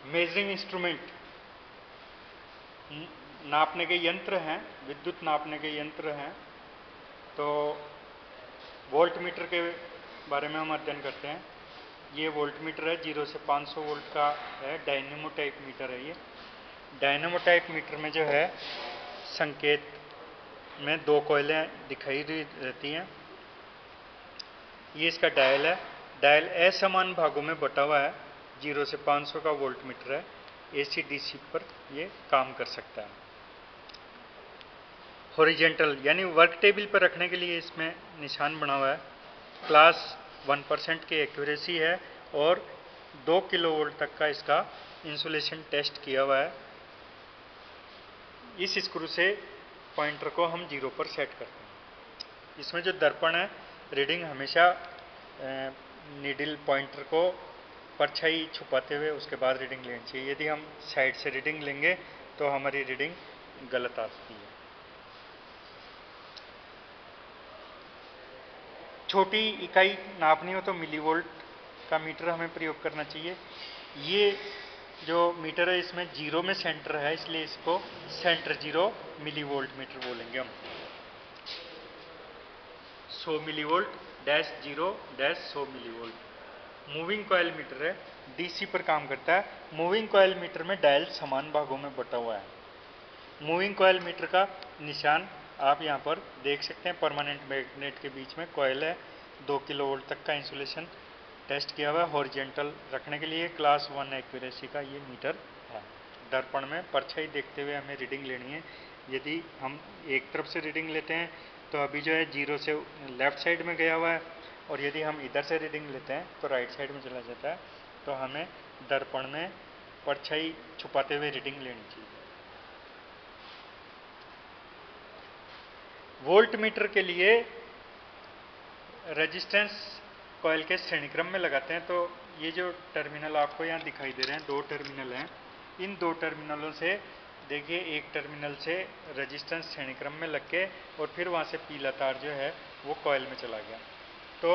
Measuring instrument नापने के यंत्र हैं, विद्युत नापने के यंत्र हैं। तो वोल्ट मीटर के बारे में हम अध्ययन करते हैं। ये वोल्ट मीटर है, 0 से 500 वोल्ट का है, डायनेमो टाइप मीटर है। ये डायनेमो टाइप मीटर में जो है संकेत में दो कॉइलें दिखाई रहती हैं। ये इसका डायल है। डायल असमान भागों में बटा हुआ है। 0 से 500 का वोल्ट मीटर है। एसी डीसी पर ये काम कर सकता है। हॉरिजेंटल यानी वर्क टेबल पर रखने के लिए इसमें निशान बना हुआ है। क्लास 1% की एक्यूरेसी है और 2 किलोवोल्ट तक का इसका इंसुलेशन टेस्ट किया हुआ है। इस स्क्रू से पॉइंटर को हम 0 पर सेट करते हैं। इसमें जो दर्पण है, रीडिंग हमेशा नीडल पॉइंटर को परछाई छुपाते हुए उसके बाद रीडिंग लेनी चाहिए। यदि हम साइड से रीडिंग लेंगे तो हमारी रीडिंग गलत आती है। छोटी इकाई नापनी हो तो मिलीवोल्ट का मीटर हमें प्रयोग करना चाहिए। ये जो मीटर है इसमें 0 में सेंटर है, इसलिए इसको सेंटर 0 मिलीवोल्ट मीटर बोलेंगे हम। 100 millivolt dash 0 dash 100 millivolt. Moving coil meter है, डीसी पर काम करता है। मूविंग कॉयल मीटर में डायल समान भागों में बटा हुआ है। मूविंग कॉयल मीटर का निशान आप यहाँ पर देख सकते हैं। परमानेंट मैग्नेट के बीच में कॉयल है। 2 किलोवोल्ट तक का इंसुलेशन टेस्ट किया हुआ है। हॉरिजेंटल रखने के लिए क्लास 1 एक्यूरेसी का ये मीटर है। दर्पण में परछाई देखते हुए हमें रीडिंग लेनी है। यदि हम एक तरफ से रीडिंग लेते हैं तो अभी जो है 0 से लेफ्ट साइड में गया हुआ है, और यदि हम इधर से रीडिंग लेते हैं तो राइट साइड में चला जाता है। तो हमें दर्पण में परछाई छुपाते हुए रीडिंग लेनी चाहिए। वोल्ट मीटर के लिए रेजिस्टेंस कॉइल के श्रेणीक्रम में लगाते हैं। तो ये जो टर्मिनल आपको यहाँ दिखाई दे रहे हैं, 2 टर्मिनल हैं। इन 2 टर्मिनलों से देखिए, एक टर्मिनल से रेजिस्टेंस श्रेणीक्रम में लग के और फिर वहाँ से पीला तार जो है वो कॉइल में चला गया। तो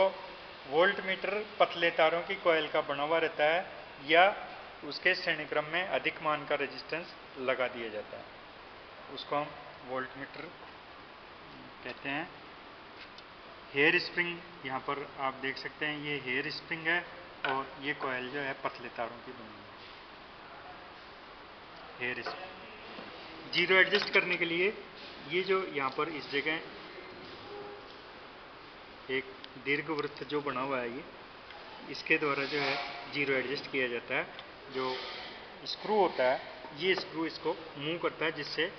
वोल्ट मीटर पतले तारों की कॉइल का बना हुआ रहता है या उसके श्रेणीक्रम में अधिक मान का रेजिस्टेंस लगा दिया जाता है, उसको हम वोल्ट मीटर कहते हैं। हेयर स्प्रिंग यहाँ पर आप देख सकते हैं, ये हेयर स्प्रिंग है और ये कॉइल जो है पतले तारों की बनी है। हेयर स्प्रिंग 0 एडजस्ट करने के लिए ये जो यहाँ पर इस जगह एक दीर्घवृत्त जो बना हुआ है, ये इसके द्वारा जो है 0 एडजस्ट किया जाता है। जो स्क्रू होता है, ये स्क्रू इसको मूव करता है जिससे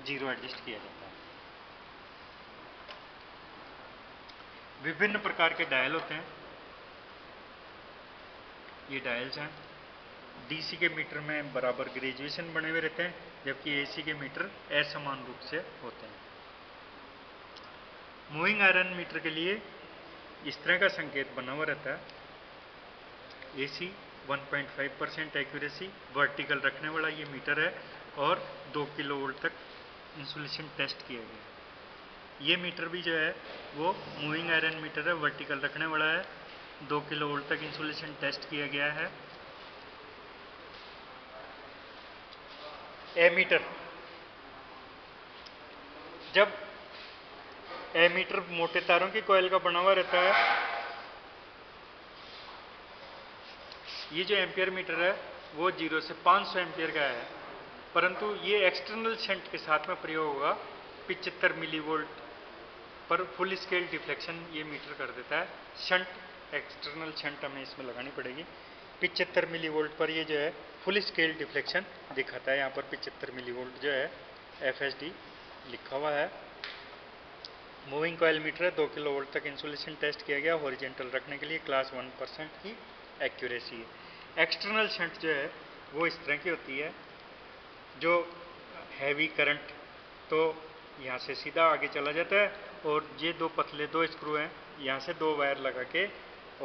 0 एडजस्ट किया जाता है। विभिन्न प्रकार के डायल होते हैं। ये डायल्स हैं। डीसी के मीटर में बराबर ग्रेजुएशन बने हुए रहते हैं, जबकि एसी के मीटर असमान रूप से होते हैं। मूविंग आयरन मीटर के लिए इस तरह का संकेत बना हुआ रहता है। एसी 1.5% एक्यूरेसी, वर्टिकल रखने वाला ये मीटर है और 2 किलोवोल्ट तक इंसुलेशन टेस्ट किया गया है। ये मीटर भी जो है वो मूविंग आयरन मीटर है, वर्टिकल रखने वाला है, 2 किलोवोल्ट तक इंसुलेशन टेस्ट किया गया है। एमीटर, जब एमीटर मोटे तारों की कॉइल का बना हुआ रहता है। ये जो एम्पियर मीटर है वो 0 से 500 एम्पियर का है, परंतु ये एक्सटर्नल शंट के साथ में प्रयोग होगा। 75 मिलीवोल्ट पर फुल स्केल डिफ्लेक्शन ये मीटर कर देता है। शंट, एक्सटर्नल शंट हमें इसमें लगानी पड़ेगी। 75 मिलीवोल्ट पर ये जो है फुल स्केल डिफ्लेक्शन दिखाता है। यहाँ पर 75 मिलीवोल्ट जो है FSD लिखा हुआ है। मूविंग कॉइल मीटर है, 2 किलोवोल्ट तक इंसुलेशन टेस्ट किया गया। हॉरिजेंटल रखने के लिए क्लास 1% की एक्यूरेसी है। एक्सटर्नल शंट जो है वो इस तरह की होती है, जो हैवी करंट तो यहाँ से सीधा आगे चला जाता है और ये 2 पतले 2 स्क्रू हैं, यहाँ से 2 वायर लगा के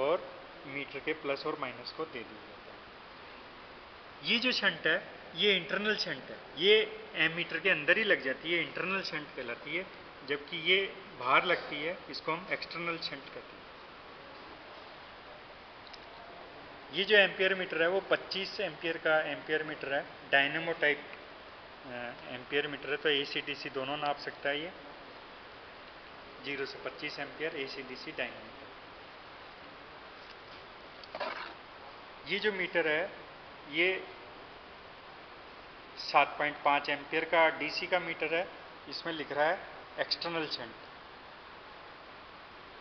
और मीटर के प्लस और माइनस को दे दिया जाता है। ये जो शंट है ये इंटरनल शंट है, ये एमीटर के अंदर ही लग जाती है, इंटरनल शंट कहलाती है। जबकि ये बाहर लगती है, इसको हम एक्सटर्नल शंट कहते हैं। ये जो एम्पियर मीटर है वो 25 एम्पियर का एम्पियर मीटर है, डायनेमो टाइप एम्पियर मीटर है, तो AC/DC दोनों नाप सकता है। ये 0 से 25 एम्पियर AC/DC डायनेमो। ये जो मीटर है ये 7.5 एम्पियर का DC का मीटर है। इसमें लिख रहा है external shunt,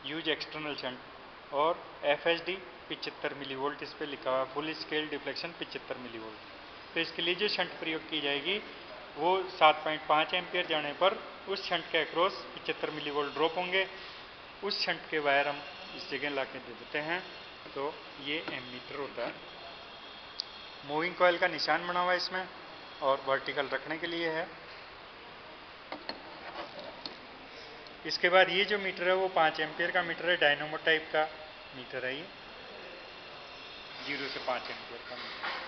use external shunt, और FSD 75 मिलीवोल्ट इस पर लिखा हुआ, फुल स्केल डिफ्लेक्शन 75 मिलीवोल्ट। तो इसके लिए जो शंट प्रयोग की जाएगी वो 7.5 एम्पियर जाने पर उस शंट के अक्रॉस 75 मिलीवोल्ट ड्रॉप होंगे। उस शंट के वायर हम इस जगह ला के दे देते हैं, तो ये एमीटर होता है। मूविंग कॉइल का निशान बना हुआ है इसमें, और वर्टिकल रखने के लिए है। इसके बाद ये जो मीटर है वो 5 एम्पियर का मीटर है, डायनेमो टाइप का मीटर है। ये 0 से 5 एम्पियर का मीटर।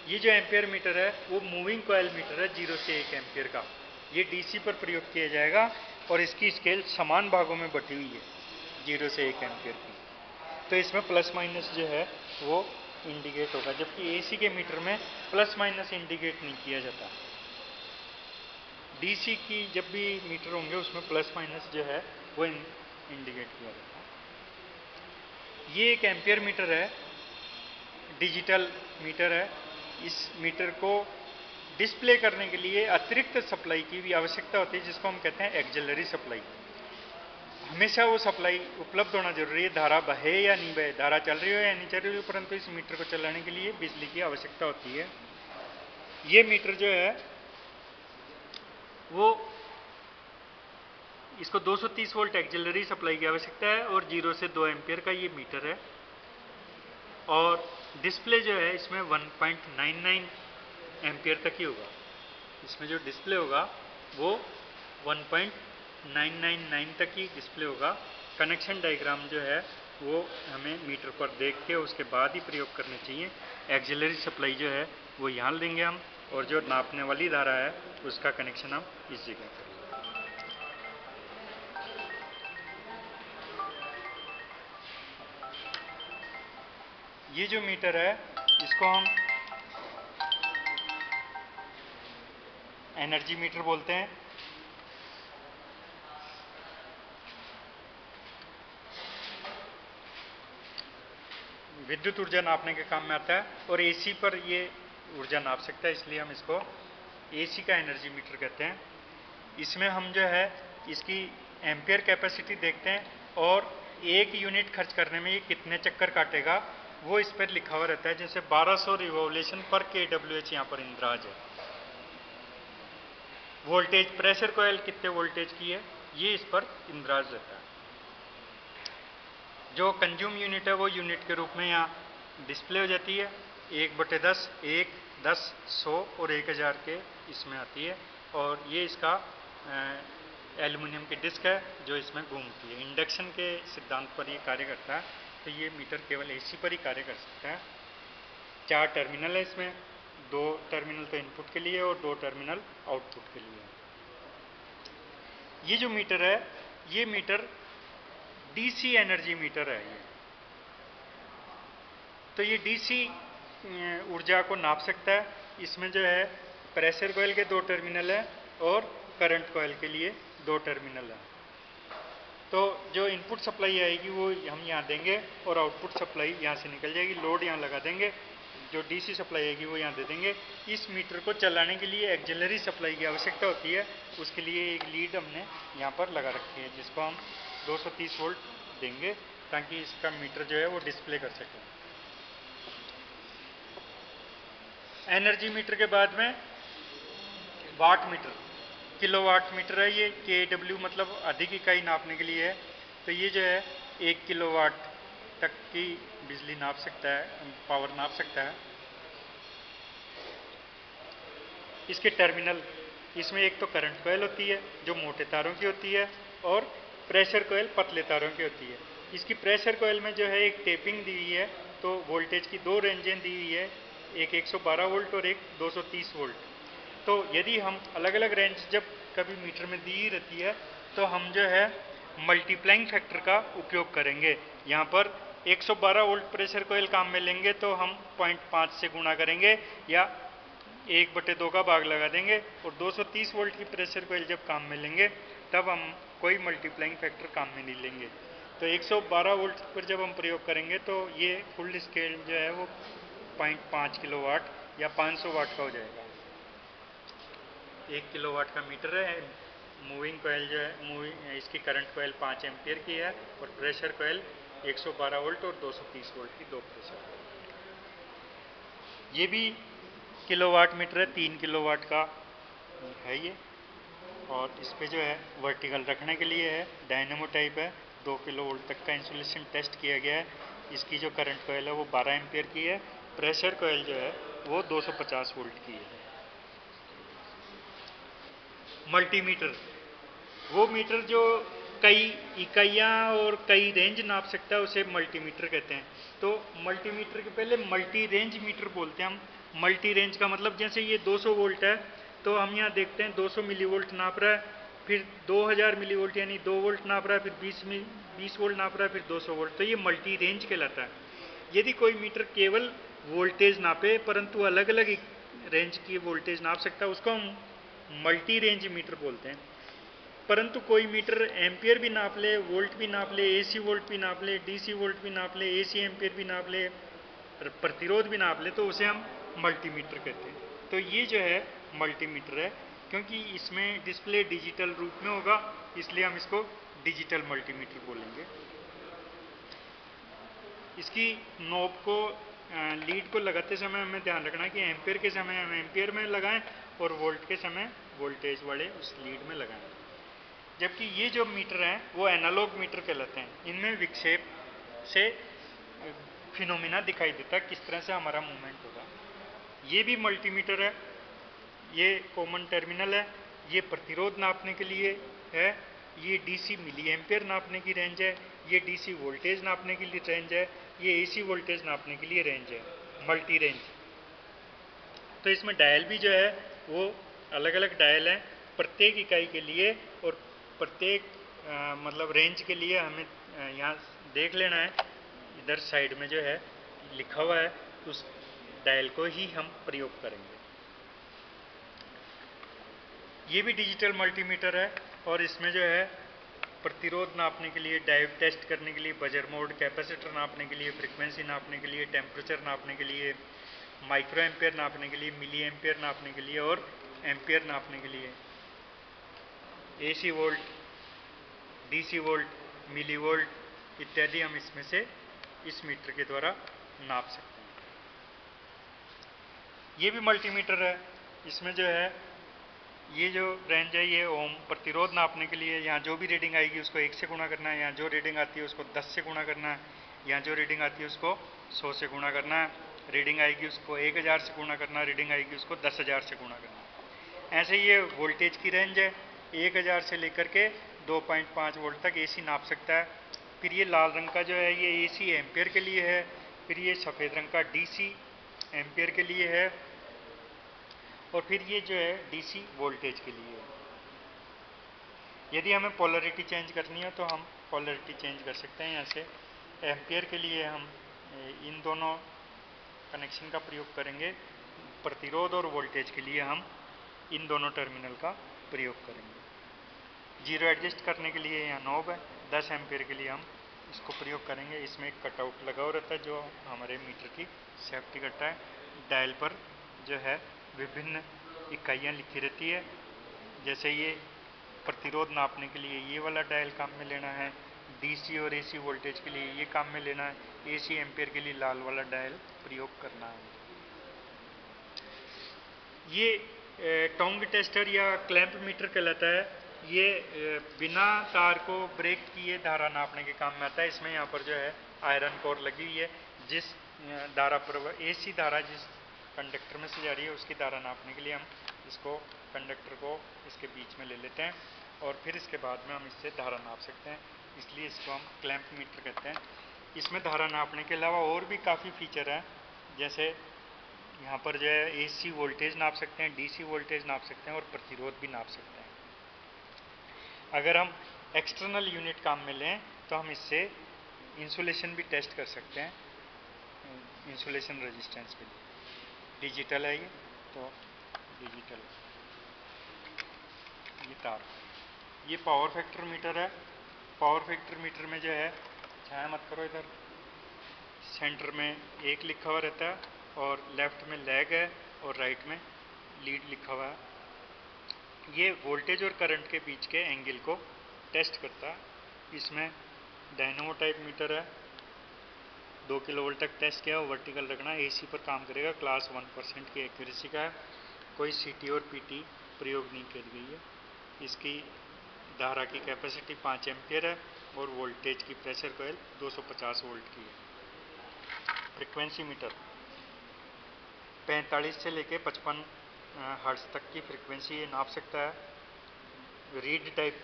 ये जो एम्पियर मीटर है वो मूविंग कॉइल मीटर है, 0 से 1 एम्पियर का। ये DC पर प्रयोग किया जाएगा और इसकी स्केल समान भागों में बटी हुई है, 0 से 1 एम्पियर की। तो इसमें प्लस माइनस जो है वो इंडिकेट होगा, जबकि AC के मीटर में प्लस माइनस इंडिकेट नहीं किया जाता। DC की जब भी मीटर होंगे उसमें प्लस माइनस जो है वो इंडिकेट किया जाता है। ये एक एम्पियर मीटर है, डिजिटल मीटर है। इस मीटर को डिस्प्ले करने के लिए अतिरिक्त सप्लाई की भी आवश्यकता होती है, जिसको हम कहते हैं एक्सिलरी सप्लाई। हमेशा वो सप्लाई उपलब्ध होना जरूरी है, धारा बहे या नहीं बहे, धारा चल रही हो या नहीं चल रही हो, परंतु इस मीटर को चलाने के लिए बिजली की आवश्यकता होती है। ये मीटर जो है वो इसको 230 वोल्ट एक्सिलरी सप्लाई की आवश्यकता है, और 0 से 2 एम्पियर का ये मीटर है। और डिस्प्ले जो है इसमें 1.99 एम्पियर तक ही होगा। इसमें जो डिस्प्ले होगा वो 1.999 तक ही डिस्प्ले होगा। कनेक्शन डायग्राम जो है वो हमें मीटर पर देख के उसके बाद ही प्रयोग करने चाहिए। एक्सिलरी सप्लाई जो है वो यहाँ देंगे हम, और जो नापने वाली धारा है उसका कनेक्शन हम इस जगह करेंगे। ये जो मीटर है इसको हम एनर्जी मीटर बोलते हैं। विद्युत ऊर्जा नापने के काम में आता है, और AC पर ये ऊर्जा नाप सकता है, इसलिए हम इसको AC का एनर्जी मीटर कहते हैं। इसमें हम जो है इसकी एम्पियर कैपेसिटी देखते हैं, और 1 यूनिट खर्च करने में ये कितने चक्कर काटेगा वो इस पर लिखा हुआ रहता है। जैसे 1200 रिवोल्यूशन पर kWh यहाँ पर इंद्राज है। वोल्टेज प्रेशर कॉइल कितने वोल्टेज की है ये इस पर इंद्राज रहता है। जो कंज्यूम यूनिट है वो यूनिट के रूप में यहाँ डिस्प्ले हो जाती है। 1/10, 1, 10, 100 और 1000 के इसमें आती है, और ये इसका एल्युमिनियम की डिस्क है जो इसमें घूमती है। इंडक्शन के सिद्धांत पर ये कार्य करता है, तो ये मीटर केवल AC पर ही कार्य कर सकता है। 4 टर्मिनल है इसमें, 2 टर्मिनल तो इनपुट के लिए और 2 टर्मिनल आउटपुट के लिए। ये जो मीटर है ये मीटर DC एनर्जी मीटर है ये। तो ये DC ऊर्जा को नाप सकता है। इसमें जो है प्रेशर कॉइल के 2 टर्मिनल है और करंट कॉइल के लिए 2 टर्मिनल है। तो जो इनपुट सप्लाई आएगी वो हम यहाँ देंगे, और आउटपुट सप्लाई यहाँ से निकल जाएगी। लोड यहाँ लगा देंगे, जो DC सप्लाई आएगी वो यहाँ दे देंगे। इस मीटर को चलाने के लिए एक्सिलरी सप्लाई की आवश्यकता होती है, उसके लिए एक लीड हमने यहाँ पर लगा रखी है, जिसको हम 230 वोल्ट देंगे ताकि इसका मीटर जो है वो डिस्प्ले कर सके। एनर्जी मीटर के बाद में वाट मीटर, किलोवाट मीटर है ये। kW मतलब अधिक इकाई नापने के लिए है। तो ये जो है 1 किलोवाट तक की बिजली नाप सकता है, पावर नाप सकता है। इसके टर्मिनल, इसमें एक तो करंट कॉइल होती है जो मोटे तारों की होती है, और प्रेशर कॉइल पतले तारों की होती है। इसकी प्रेशर कॉइल में जो है एक टेपिंग दी हुई है, तो वोल्टेज की 2 रेंजें दी हुई है, एक 112 वोल्ट और एक 230 वोल्ट। तो यदि हम अलग अलग रेंज जब कभी मीटर में दी रहती है तो हम जो है मल्टीप्लाइंग फैक्टर का उपयोग करेंगे। यहाँ पर 112 वोल्ट प्रेशर कोयल काम में लेंगे तो हम 0.5 से गुणा करेंगे या 1/2 का भाग लगा देंगे, और 230 वोल्ट की प्रेशर कोयल जब काम में लेंगे तब हम कोई मल्टीप्लाइंग फैक्टर काम में नहीं लेंगे। तो 112 वोल्ट पर जब हम प्रयोग करेंगे तो ये फुल स्केल जो है वो 0.5 किलोवाट या 500 वाट का हो जाएगा। 1 किलोवाट का मीटर है। मूविंग कोयल जो है, मूविंग इसकी करंट कोयल 5 एम्पियर की है, और प्रेशर कोयल 112 वोल्ट और 230 वोल्ट की दो प्रेशर कोयल। ये भी किलोवाट मीटर है, 3 किलोवाट का है ये, और इस पे जो है वर्टिकल रखने के लिए है, डायनेमो टाइप है, 2 किलो वोल्ट तक का इंसुलेशन टेस्ट किया गया है। इसकी जो करंट कोयल है वो 12 एम्पियर की है, प्रेशर कोयल जो है वो 250 वोल्ट की है। मल्टीमीटर वो मीटर जो कई इकाइयाँ और कई रेंज नाप सकता है, उसे मल्टीमीटर कहते हैं। तो मल्टीमीटर के पहले मल्टी रेंज मीटर बोलते हैं हम। मल्टी रेंज का मतलब जैसे ये 200 वोल्ट है तो हम यहाँ देखते हैं 200 मिली वोल्ट नाप रहा है, फिर 2000 मिली वोल्ट यानी 2 वोल्ट नाप रहा है, फिर 20 वोल्ट नाप रहा है, फिर 200 वोल्ट, तो ये मल्टी रेंज कहलाता है। यदि कोई मीटर केवल वोल्टेज नापे परंतु अलग अलग रेंज की वोल्टेज नाप सकता है, उसको हम मल्टी रेंज मीटर बोलते हैं। परंतु कोई मीटर एम्पियर भी नाप ले, वोल्ट भी नाप ले, एसी वोल्ट भी नाप ले, डीसी वोल्ट भी नाप ले, एसी एम्पियर भी नाप ले, प्रतिरोध भी नाप ले, तो उसे हम मल्टीमीटर कहते हैं। तो ये जो है मल्टीमीटर है, क्योंकि इसमें डिस्प्ले डिजिटल रूप में होगा, इसलिए हम इसको डिजिटल मल्टीमीटर बोलेंगे। इसकी नॉब को, लीड को लगाते समय हमें ध्यान रखना है कि एम्पियर के समय हम एम्पियर में लगाएं और वोल्ट के समय वोल्टेज वाले उस लीड में लगाएं। जबकि ये जो मीटर हैं वो एनालॉग मीटर कहलाते हैं। इनमें विक्षेप से फिनोमिना दिखाई देता है, किस तरह से हमारा मूवमेंट होगा। ये भी मल्टीमीटर है, ये कॉमन टर्मिनल है, ये प्रतिरोध नापने के लिए है, ये डीसी मिली एम्पियर नापने की रेंज है, ये डीसी वोल्टेज नापने के लिए रेंज है, ये एसी वोल्टेज नापने के लिए रेंज है, मल्टी रेंज। तो इसमें डायल भी जो है वो अलग अलग डायल हैं प्रत्येक इकाई के लिए, और प्रत्येक मतलब रेंज के लिए हमें यहाँ देख लेना है, इधर साइड में जो है लिखा हुआ है, उस डायल को ही हम प्रयोग करेंगे। ये भी डिजिटल मल्टीमीटर है, और इसमें जो है प्रतिरोध नापने के लिए, डायोड टेस्ट करने के लिए, बजर मोड, कैपेसिटर नापने के लिए, फ्रीक्वेंसी नापने के लिए, टेम्परेचर नापने के लिए, माइक्रो एम्पियर नापने के लिए, मिली एम्पियर नापने के लिए और एम्पियर नापने के लिए, AC volt, DC volt, millivolt इत्यादि हम इसमें से इस मीटर के द्वारा नाप सकते हैं। ये भी मल्टीमीटर है। इसमें जो है ये जो रेंज है ये ओम प्रतिरोध नापने के लिए, यहाँ जो भी रीडिंग आएगी उसको 1 से गुणा करना है, यहाँ जो रीडिंग आती है उसको 10 से गुणा करना है, यहाँ जो रीडिंग आती है उसको 100 से गुणा करना है, रीडिंग आएगी उसको 1000 से गुणा करना है, रीडिंग आएगी उसको 10,000 से गुणा करना है। ऐसे ये वोल्टेज की रेंज है, 1000 से लेकर के 2.5 वोल्ट तक एसी नाप सकता है। फिर ये लाल रंग का जो है ये एसी एम्पियर के लिए है, फिर ये सफ़ेद रंग का डीसी एम्पियर के लिए है, और फिर ये जो है डीसी वोल्टेज के लिए है। यदि हमें पोलरिटी चेंज करनी है तो हम पोलरिटी चेंज कर सकते हैं। यहाँ से एम्पियर के लिए हम इन दोनों कनेक्शन का प्रयोग करेंगे, प्रतिरोध और वोल्टेज के लिए हम इन दोनों टर्मिनल का प्रयोग करेंगे। जीरो एडजस्ट करने के लिए यहाँ नॉब है, 10 एम्पियर के लिए हम इसको प्रयोग करेंगे। इसमें एक कटआउट लगा हुआ रहता है जो हमारे मीटर की सेफ्टी करता है। डायल पर जो है विभिन्न इकाइयाँ लिखी रहती है, जैसे ये प्रतिरोध नापने के लिए ये वाला डायल काम में लेना है, डीसी और एसी वोल्टेज के लिए ये काम में लेना है, एसी एम्पियर के लिए लाल वाला डायल प्रयोग करना है। ये टोंग टेस्टर या क्लैंप मीटर कहलाता है। ये बिना तार को ब्रेक किए धारा नापने के काम में आता है। इसमें यहाँ पर जो है आयरन कोर लगी हुई है, जिस धारा पर एसी धारा जिस कंडक्टर में से जा रही है उसकी धारा नापने के लिए हम इसको कंडक्टर को इसके बीच में ले लेते हैं, और फिर इसके बाद में हम इससे धारा नाप सकते हैं, इसलिए इसको हम क्लैंप मीटर कहते हैं। इसमें धारा नापने के अलावा और भी काफ़ी फीचर हैं, जैसे यहाँ पर जो है एसी वोल्टेज नाप सकते हैं, डीसी वोल्टेज नाप सकते हैं और प्रतिरोध भी नाप सकते हैं। अगर हम एक्सटर्नल यूनिट काम में लें तो हम इससे इंसुलेशन भी टेस्ट कर सकते हैं इंसुलेशन रेजिस्टेंस के लिए। डिजिटल है ये, तो डिजिटल ये तार। ये पावर फैक्टर मीटर है। पावर फैक्टर मीटर में जो है, छाया मत करो इधर, सेंटर में 1 लिखा हुआ रहता है और लेफ्ट में लैग है और राइट में लीड लिखा हुआ है। ये वोल्टेज और करंट के बीच के एंगल को टेस्ट करता है। इसमें डायनामो टाइप मीटर है, 2 किलोवोल्ट तक टेस्ट किया, वर्टिकल रखना, एसी पर काम करेगा, क्लास 1% की एक्यूरेसी का है, कोई सीटी और पीटी प्रयोग नहीं की गई है। इसकी धारा की कैपेसिटी 5 एम्पियर है और वोल्टेज की प्रेशर कॉइल 250 वोल्ट की है। फ्रीक्वेंसी मीटर 45 से लेके 55 हर्ट्ज तक की फ्रीक्वेंसी ये नाप सकता है। रीड टाइप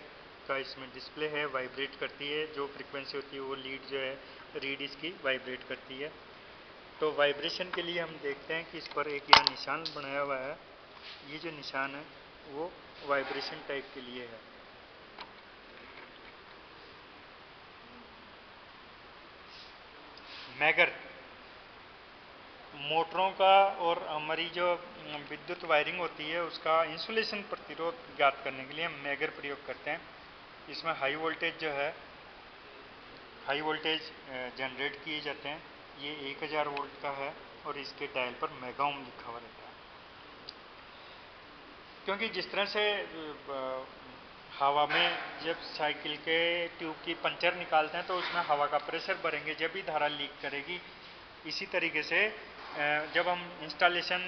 का इसमें डिस्प्ले है, वाइब्रेट करती है, जो फ्रीक्वेंसी होती है वो लीड जो है रीड इसकी वाइब्रेट करती है। तो वाइब्रेशन के लिए हम देखते हैं कि इस पर एक यहाँ निशान बनाया हुआ है, ये जो निशान है वो वाइब्रेशन टाइप के लिए है। मैगर मोटरों का और हमारी जो विद्युत वायरिंग होती है उसका इंसुलेशन प्रतिरोध ज्ञात करने के लिए हम मैगर प्रयोग करते हैं। इसमें हाई वोल्टेज जो है, हाई वोल्टेज जनरेट किए जाते हैं। ये 1000 वोल्ट का है और इसके डायल पर मेगा ओम लिखा हुआ रहता है। क्योंकि जिस तरह से हवा में जब साइकिल के ट्यूब की पंचर निकालते हैं तो उसमें हवा का प्रेशर बढ़ेंगे, जब भी धारा लीक करेगी। इसी तरीके से जब हम इंस्टॉलेशन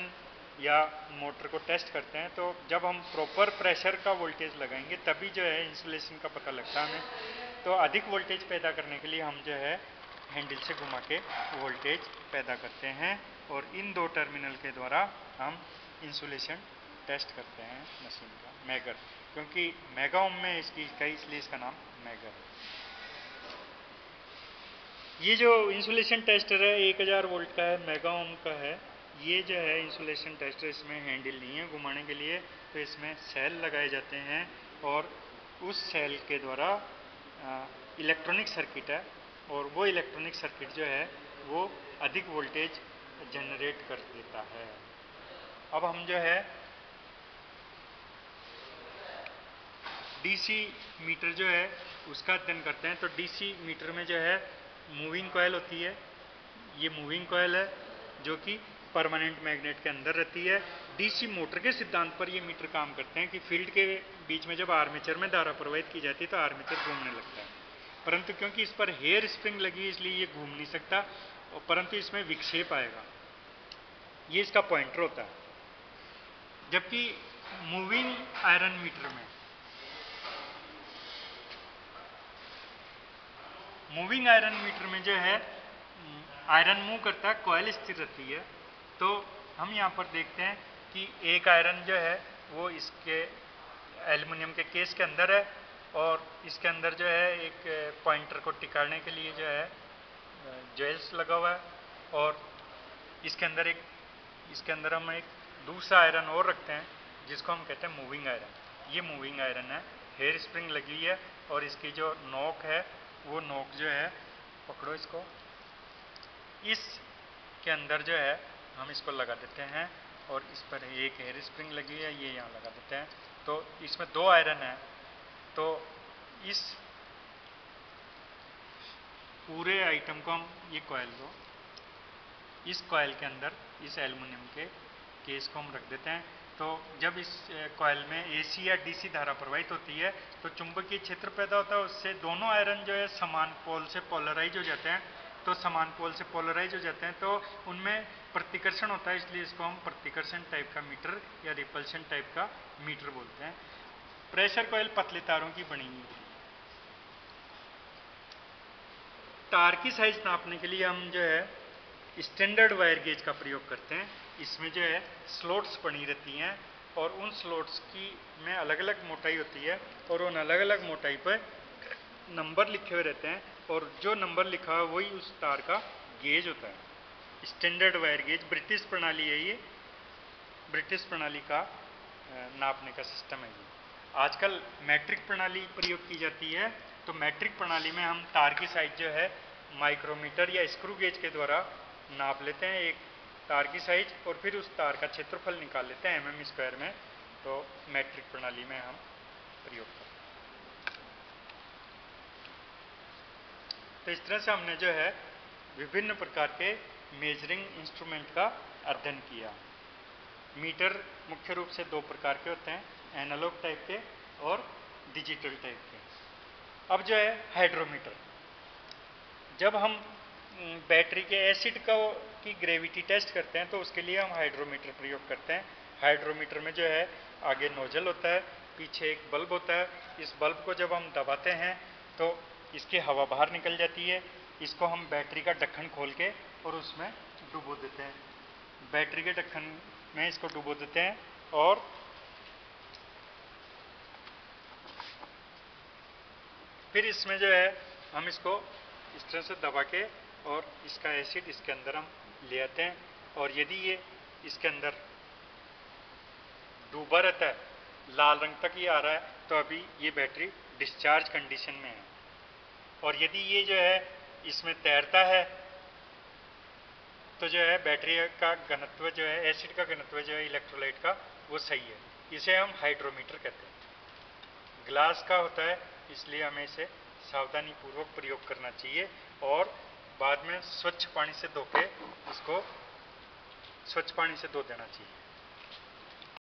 या मोटर को टेस्ट करते हैं तो जब हम प्रॉपर प्रेशर का वोल्टेज लगाएंगे तभी जो है इंसुलेशन का पता लगता है हमें। तो अधिक वोल्टेज पैदा करने के लिए हम जो है हैंडल से घुमा के वोल्टेज पैदा करते हैं और इन 2 टर्मिनल के द्वारा हम इंसुलेशन टेस्ट करते हैं मशीन का। मैगर, क्योंकि मेगा ओम में इसकी कई, इसलिए इसका नाम मैगर है। ये जो इंसुलेशन टेस्टर है 1000 वोल्ट का है, मेगा ओम का है। ये जो है इंसुलेशन टेस्टर, इसमें हैंडल नहीं है घुमाने के लिए, तो इसमें सेल लगाए जाते हैं और उस सेल के द्वारा इलेक्ट्रॉनिक सर्किट है और वो इलेक्ट्रॉनिक सर्किट जो है वो अधिक वोल्टेज जनरेट कर देता है। अब हम जो है डीसी मीटर जो है उसका अध्ययन करते हैं। तो डीसी मीटर में जो है मूविंग कॉइल होती है, ये मूविंग कॉइल है जो कि परमानेंट मैग्नेट के अंदर रहती है। डीसी मोटर के सिद्धांत पर ये मीटर काम करते हैं कि फील्ड के बीच में जब आर्मेचर में धारा प्रवाहित की जाती है तो आर्मेचर घूमने लगता है, परंतु क्योंकि इस पर हेयर स्प्रिंग लगी है इसलिए ये घूम नहीं सकता, परंतु इसमें विक्षेप आएगा, ये इसका पॉइंटर होता है। जबकि मूविंग आयरन मीटर में, मूविंग आयरन मीटर में जो है आयरन मूव करता है, कॉइल स्थिर रहती है। तो हम यहाँ पर देखते हैं कि एक आयरन जो है वो इसके एल्युमिनियम के केस के अंदर है और इसके अंदर जो है एक पॉइंटर को टिकाने के लिए जो है जेल्स लगा हुआ है और इसके अंदर हम एक दूसरा आयरन और रखते हैं जिसको हम कहते हैं मूविंग आयरन। ये मूविंग आयरन है, हेयर स्प्रिंग लगी हुई है और इसकी जो नोक है वो नोक जो है, पकड़ो इसको, इसके अंदर जो है हम इसको लगा देते हैं और इस पर एक हेयर स्प्रिंग लगी है, ये यहाँ लगा देते हैं। तो इसमें 2 आयरन है, तो इस पूरे आइटम को हम, ये कॉइल को इस कॉइल के अंदर इस एल्युमिनियम के केस को हम रख देते हैं। तो जब इस कॉइल में एसी या डीसी धारा प्रवाहित होती है तो चुंबकीय क्षेत्र पैदा होता है, उससे दोनों आयरन जो है समान पोल से पोलराइज हो जाते हैं। तो समान पोल से पोलराइज हो जाते हैं तो उनमें प्रतिकर्षण होता है, इसलिए इसको हम प्रतिकर्षण टाइप का मीटर या रिपल्शन टाइप का मीटर बोलते हैं। प्रेशर कॉइल पतले तारों की बनी हुई है। तार की साइज नापने के लिए हम जो है स्टैंडर्ड वायर गेज का प्रयोग करते हैं। इसमें जो है स्लॉट्स बनी रहती हैं और उन स्लॉट्स की में अलग अलग मोटाई होती है और उन अलग अलग मोटाई पर नंबर लिखे हुए रहते हैं और जो नंबर लिखा है वही उस तार का गेज होता है। स्टैंडर्ड वायर गेज ब्रिटिश प्रणाली है, ये ब्रिटिश प्रणाली का नापने का सिस्टम है। ये आजकल मैट्रिक प्रणाली प्रयोग की जाती है। तो मैट्रिक प्रणाली में हम तार की साइज जो है माइक्रोमीटर या स्क्रू गेज के द्वारा नाप लेते हैं एक तार की साइज और फिर उस तार का क्षेत्रफल निकाल लेते हैं mm स्क्वायर में। तो मैट्रिक प्रणाली में हम प्रयोग करते हैं। तो इस तरह से हमने जो है विभिन्न प्रकार के मेजरिंग इंस्ट्रूमेंट का अध्ययन किया। मीटर मुख्य रूप से दो प्रकार के होते हैं, एनालॉग टाइप के और डिजिटल टाइप के। अब जो है हाइड्रोमीटर, जब हम बैटरी के एसिड की ग्रेविटी टेस्ट करते हैं तो उसके लिए हम हाइड्रोमीटर प्रयोग करते हैं। हाइड्रोमीटर में जो है आगे नोजल होता है, पीछे एक बल्ब होता है। इस बल्ब को जब हम दबाते हैं तो इसकी हवा बाहर निकल जाती है। इसको हम बैटरी का ढक्कन खोल के और उसमें डुबो देते हैं। बैटरी के ढक्कन में इसको डुबो देते हैं और फिर इसमें जो है हम इसको इस तरह से दबा के और इसका एसिड इसके अंदर हम ले आते हैं। और यदि ये इसके अंदर डूबा रहता है, लाल रंग तक ये आ रहा है, तो अभी ये बैटरी डिस्चार्ज कंडीशन में है। और यदि ये जो है इसमें तैरता है तो जो है बैटरी का घनत्व जो है, एसिड का घनत्व जो है इलेक्ट्रोलाइट का, वो सही है। इसे हम हाइड्रोमीटर कहते हैं। ग्लास का होता है, इसलिए हमें इसे सावधानी पूर्वक प्रयोग करना चाहिए और बाद में स्वच्छ पानी से धो के इसको स्वच्छ पानी से धो देना चाहिए।